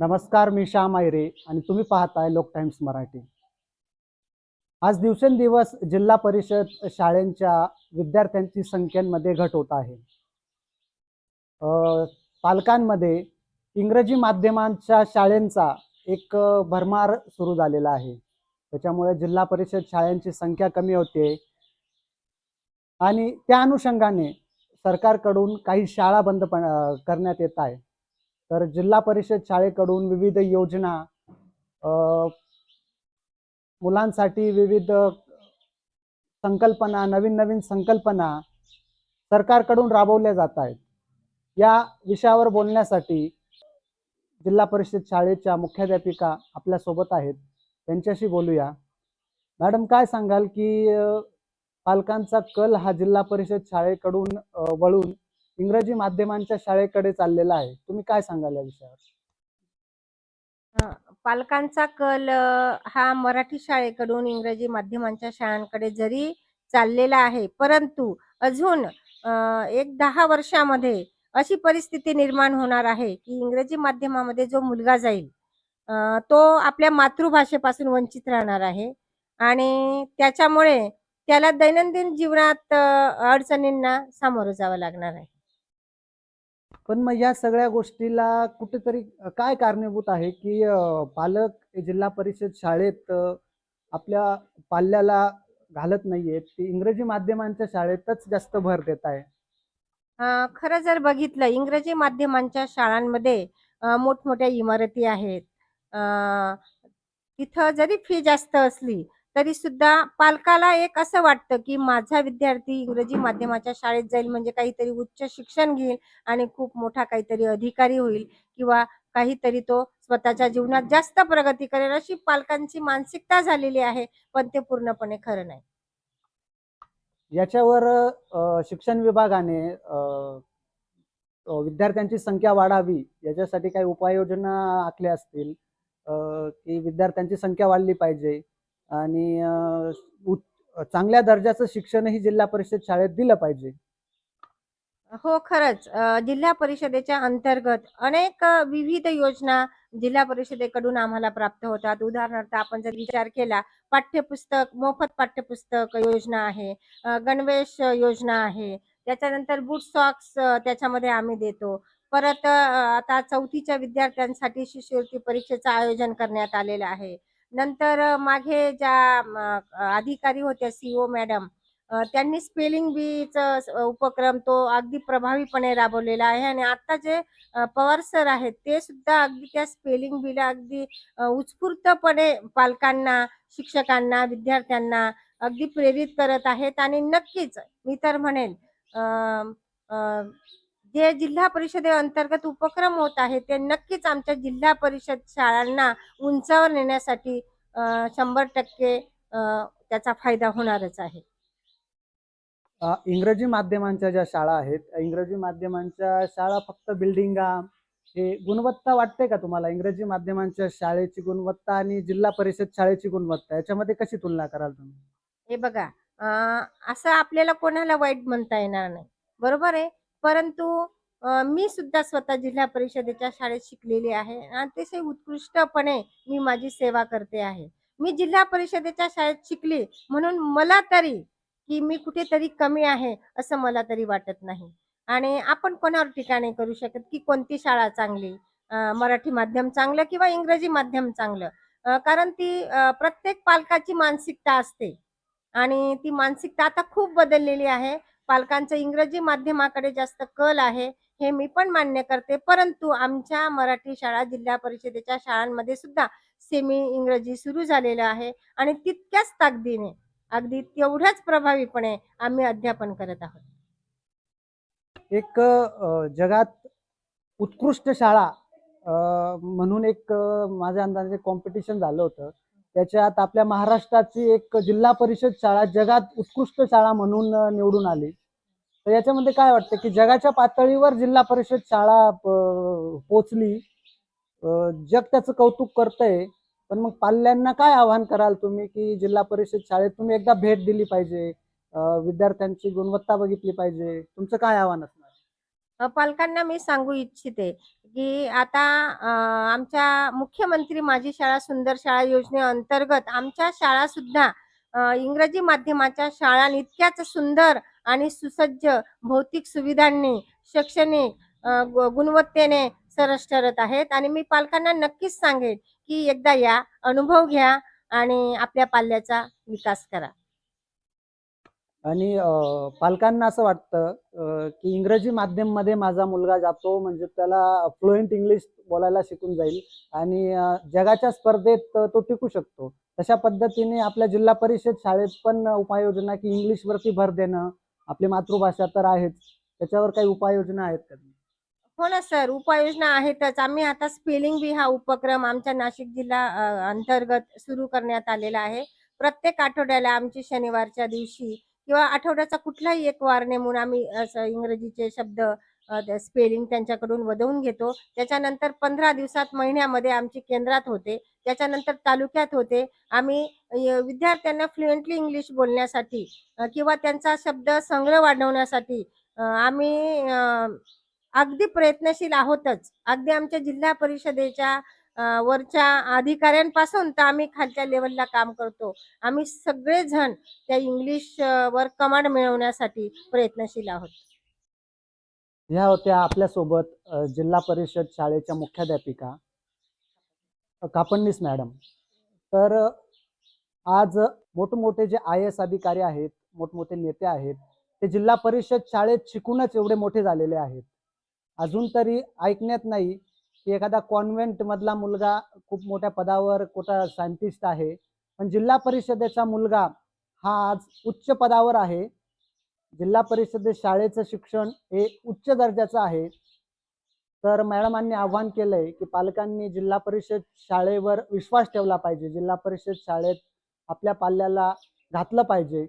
नमस्कार, मी श्याम आयरे आणि तुम्ही पाहताय लोक टाइम्स मराठी. आज दिवसेंदिवस जिल्हा परिषद शाळांच्या विद्यार्थ्यांची संख्येमध्ये घट होत आहे. पालकांमध्ये इंग्रजी माध्यमांच्या शाळांचा एक भरमार सुरू झालेला आहे. त्याच्यामुळे जिल्हा परिषद शाळांची संख्या कमी होते आणि त्या अनुषंगाने सरकारकडून काही शाळा बंद करण्यात येत आहे. तर जिल्हा परिषद शाळेकडून विविध योजना मुलांसाठी विविध संकल्पना, नवीन नवीन संकल्पना सरकारकडून राबवल्या जात आहेत. या विषयावर बोलण्यासाठी जिल्हा परिषद शाळेच्या मुख्याध्यापिका आपल्या सोबत आहेत. त्यांच्याशी बोलूया. मॅडम, काय सांगाल की पालकांचा कल हा जिल्हा परिषद शाळेकडून वळून इंग्रजी माध्यमांच्या शाळेकडे चाललेला आहे. तुम्ही काय सांगाल या विषयावर? पालकांचा कल हा मराठी शाळेकडून इंग्रजी माध्यमांच्या शाळांकडे जरी चाललेला आहे, परंतु अजून 1-10 वर्षामध्ये अशी परिस्थिती निर्माण होणार आहे की इंग्रजी माध्यमामध्ये जो मुलगा जाईल तो आपल्या मातृभाषेपासून वंचित राहणार आहे आणि त्याच्यामुळे त्याला दैनंदिन जीवनात अडचणींना सामोरं जावं लागणार आहे. पण मग या सगळ्या गोष्टीला कुठेतरी काय कारणीभूत आहे की पालक जिल्हा परिषद शाळेत आपल्या पाल्याला घालत नाहीयेत, ते इंग्रजी माध्यमांच्या शाळेतच जास्त भर देत आहे? खरं जर बघितलं इंग्रजी माध्यमांच्या शाळांमध्ये मोठमोठ्या इमारती आहेत. तिथं जरी फी जास्त असली तरी सुद्धा पालकाला एक असं वाटतं की माझा विद्यार्थी इंग्रजी माध्यमाच्या शाळेत जाईल म्हणजे काहीतरी उच्च शिक्षण घेईल आणि खूप मोठा काहीतरी अधिकारी होईल किंवा काहीतरी तो स्वतःच्या जीवनात जास्त प्रगती करेल, अशी पालकांची मानसिकता झालेली आहे. पण ते पूर्णपणे खरं नाही. याच्यावर शिक्षण विभागाने विद्यार्थ्यांची संख्या वाढावी याच्यासाठी काही उपाययोजना आखल्या असतील, की विद्यार्थ्यांची संख्या वाढली पाहिजे आणि चांगल्या दर्जाचं शिक्षणही जिल्हा परिषद शाळेत दिलं पाहिजे. हो, खरंच. जिल्हा परिषदेच्या अंतर्गत अनेक विविध योजना जिल्हा परिषदेकडून आम्हाला प्राप्त होतात. उदाहरणार्थ आपण जर विचार केला, पाठ्यपुस्तक, मोफत पाठ्यपुस्तक योजना आहे, गणवेश योजना आहे. त्याच्यानंतर बूट सॉक्स त्याच्यामध्ये आम्ही देतो. परत आता 4थीच्या विद्यार्थ्यांसाठी शिष्यवृत्ती परीक्षेचं आयोजन करण्यात आलेलं आहे. नंतर मागे ज्या अधिकारी होत्या सी मॅडम, त्यांनी स्पेलिंग बीचा उपक्रम तो अगदी प्रभावीपणे राबवलेला आहे आणि आता जे पवार सर आहेत ते सुद्धा अगदी त्या स्पेलिंग बीला अगदी उत्स्फूर्तपणे पालकांना, शिक्षकांना, विद्यार्थ्यांना अगदी प्रेरित करत आहेत आणि नक्कीच मी तर म्हणेन अ, अ, जे जिल्हा परिषदेअंतर्गत उपक्रम होत आहेत ते नक्कीच आमच्या जिल्हा परिषद शाळांना उंचावर नेण्यासाठी 100% त्याचा फायदा होणारच आहे. इंग्रजी माध्यमांच्या ज्या शाळा आहेत, इंग्रजी माध्यमांच्या शाळा फक्त बिल्डिंगा, हे गुणवत्ता वाटते का तुम्हाला? इंग्रजी माध्यमांच्या शाळेची गुणवत्ता आणि जिल्हा परिषद शाळेची गुणवत्ता याच्यामध्ये कशी तुलना कराल तुम्ही? हे बघा, अ, असं आपल्याला कोणाला वाईट म्हणता येणार नाही, बरोबर आहे. परंतु मी सुद्धा स्वतः जिल्हा परिषदेच्या शाळेत शिकलेली आहे आणि अतिशय उत्कृष्टपणे मी माझी सेवा करते आहे. मी जिल्हा परिषदेच्या शाळेत शिकली म्हणून मला तरी की मी कुठेतरी कमी आहे असं मला तरी वाटत नाही. आणि आपण कोणावर टीका नाही करू शकत की कोणती शाळा चांगली, मराठी माध्यम चांगलं किंवा इंग्रजी माध्यम चांगलं. कारण ती प्रत्येक पालकाची मानसिकता असते. आणि ती मानसिकता आता खूप बदललेली आहे. पालकांचं इंग्रजी माध्यमाकडे जास्त कल आहे, हे मी पण मान्य करते. परंतु आमच्या मराठी शाळा जिल्हा परिषदेच्या शाळांमध्ये सुद्धा सेमी इंग्रजी सुरू झालेलं आहे आणि तितक्याच ताकदीने, अगदी तेवढ्याच प्रभावीपणे आम्ही अध्यापन करत आहोत. एक जगात उत्कृष्ट शाळा म्हणून एक माझ्या अंदाजे कॉम्पिटिशन झालं होतं. त्याच्यात आपल्या महाराष्ट्राची एक जिल्हा परिषद शाळा जगात उत्कृष्ट शाळा म्हणून निवडून आली. तर याच्यामध्ये काय वाटतं की जगाच्या पातळीवर जिल्हा परिषद शाळा पोचली, जग त्याचं कौतुक करतंय. पण मग पाल्यांना काय आवाहन कराल तुम्ही की जिल्हा परिषद शाळेत तुम्ही एकदा भेट दिली पाहिजे, विद्यार्थ्यांची गुणवत्ता बघितली पाहिजे, तुमचं काय आव्हान असणार? पालकांना मी सांगू इच्छिते, की आता आमच्या मुख्यमंत्री माझी शाळा सुंदर शाळा योजनेअंतर्गत आमच्या शाळासुद्धा इंग्रजी माध्यमाच्या शाळा इतक्याच सुंदर आणि सुसज्ज भौतिक सुविधांनी, शैक्षणिक गुणवत्तेने सरस ठरत आहेत आणि मी पालकांना नक्कीच सांगेन, की एकदा या, अनुभव घ्या आणि आपल्या पाल्याचा विकास करा. आणि पालकांना असं वाटतं की इंग्रजी माध्यममध्ये माझा मुलगा जातो म्हणजे त्याला फ्लुएंट इंग्लिश बोलायला शिकून जाईल आणि जगाच्या स्पर्धेत तो टिकू शकतो. तशा पद्धतीने आपल्या जिल्हा परिषद शाळेत पण उपाययोजना की इंग्लिशवरती भर देणं, आपली मातृभाषा तर आहेच, त्याच्यावर काही उपाययोजना आहेत का? हो ना सर, उपाययोजना आहेतच. आम्ही आता स्पेलिंग बी हा उपक्रम आमच्या नाशिक जिल्हा अंतर्गत सुरू करण्यात आलेला आहे. प्रत्येक आठवड्याला आमची शनिवारच्या दिवशी किंवा आठवड्याचा कुठलाही एक वार नेमून आम्ही असं इंग्रजीचे शब्द स्पेलिंग त्यांच्याकडून वदवून घेतो. त्याच्यानंतर 15 दिवसात, महिन्यामध्ये आमची केंद्रात होते. त्याच्यानंतर तालुक्यात होते. आम्ही विद्यार्थ्यांना फ्लुएंटली इंग्लिश बोलण्यासाठी किंवा त्यांचा शब्द संग्रह वाढवण्यासाठी आम्ही अगदी प्रयत्नशील आहोतच. अगदी आमच्या जिल्हा परिषदेच्या वरच्या अधिकाऱ्यांपासून तर आम्ही खालच्या लेव्हलला काम करतो. आम्ही सगळेजण त्या इंग्लिश वर कमांड मिळवण्यासाठी प्रयत्नशील आहोत. ह्या होत्या आपल्यासोबत जिल्हा परिषद शाळेच्या मुख्याध्यापिका कापडनीस मॅडम. तर आज मोठमोठे जे IAS अधिकारी आहेत, मोठमोठे नेते आहेत, ते जिल्हा परिषद शाळेत शिकूनच एवढे मोठे झालेले आहेत. अजून तरी ऐकण्यात नाही की एखादा कॉन्व्हेंट मधला मुलगा खूप मोठ्या पदावर कुठं सायंटिस्ट आहे, पण जिल्हा परिषदेचा मुलगा हा आज उच्च पदावर आहे. जिल्हा परिषद शाळेचं शिक्षण हे उच्च दर्जाचं आहे. तर मॅडमांनी आव्हान केलंय की पालकांनी जिल्हा परिषद शाळेवर विश्वास ठेवला पाहिजे. जिल्हा परिषद शाळेत आपल्या पाल्याला घातलं पाहिजे.